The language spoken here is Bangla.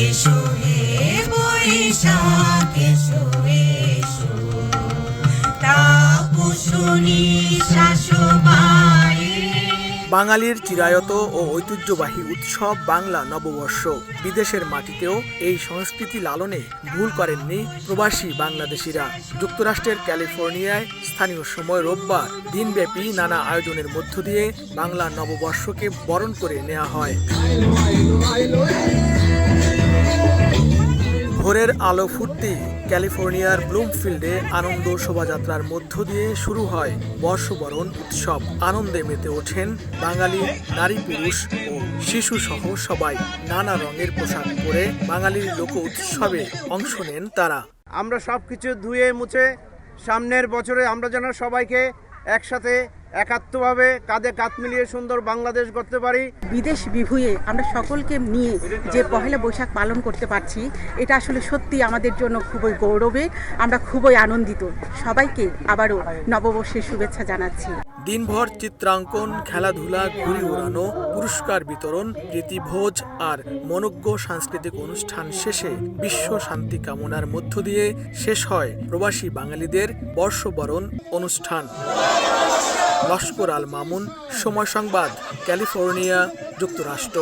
এসো হে বৈশাখ এসো এসো তাপসী শাসবায়ে। বাঙালির চিরায়ত ও ঐতিহ্যবাহী উৎসব বাংলা নববর্ষ। বিদেশের মাটিতেও এই সংস্কৃতি লালনে ভুল করেননি প্রবাসী বাংলাদেশিরা। যুক্তরাষ্ট্রের ক্যালিফোর্নিয়ায় স্থানীয় সময় রোববার দিনব্যাপী নানা আয়োজনের মধ্য দিয়ে বাংলা নববর্ষকে বরণ করে নেওয়া হয়। ভোরের আলো ফুটতেই ক্যালিফোর্নিয়ার ব্লুমফিল্ডে আনন্দ শোভাযাত্রার মধ্য দিয়ে শুরু হয় বর্ষবরণ উৎসব। আনন্দে মেতে ওঠেন বাঙালি নারী পুরুষ ও শিশু সহ সবাই। নানা রঙের পোশাক পরে বাঙালির লোক উৎসবে অংশ নেন তারা। আমরা সবকিছু ধুয়ে মুছে সামনের বছরে আমরা যেন সবাইকে একসাথে একাত্মভাবে কাঁধে কাঁধ মিলিয়ে সুন্দর বাংলাদেশ গড়তে পারি। বিদেশ বিভুঁয়ে আমরা সকলকে নিয়ে যে পহেলা বৈশাখ পালন করতে পারছি, এটা আসলে সত্যি আমাদের জন্য খুবই গৌরবে। আমরা খুবই আনন্দিত। সবাইকে আবারও নববর্ষের শুভেচ্ছা জানাচ্ছি। দিনভর চিত্রাঙ্কন, খেলাধুলা, ঘুড়ি ওড়ানো, পুরস্কার বিতরণ, প্রীতিভোজ আর মনোজ্ঞ সাংস্কৃতিক অনুষ্ঠান শেষে বিশ্ব শান্তি কামনার মধ্য দিয়ে শেষ হয় প্রবাসী বাঙালিদের বর্ষবরণ অনুষ্ঠান। লস্কর আল মামুন, সময় সংবাদ, ক্যালিফোর্নিয়া, যুক্তরাষ্ট্র।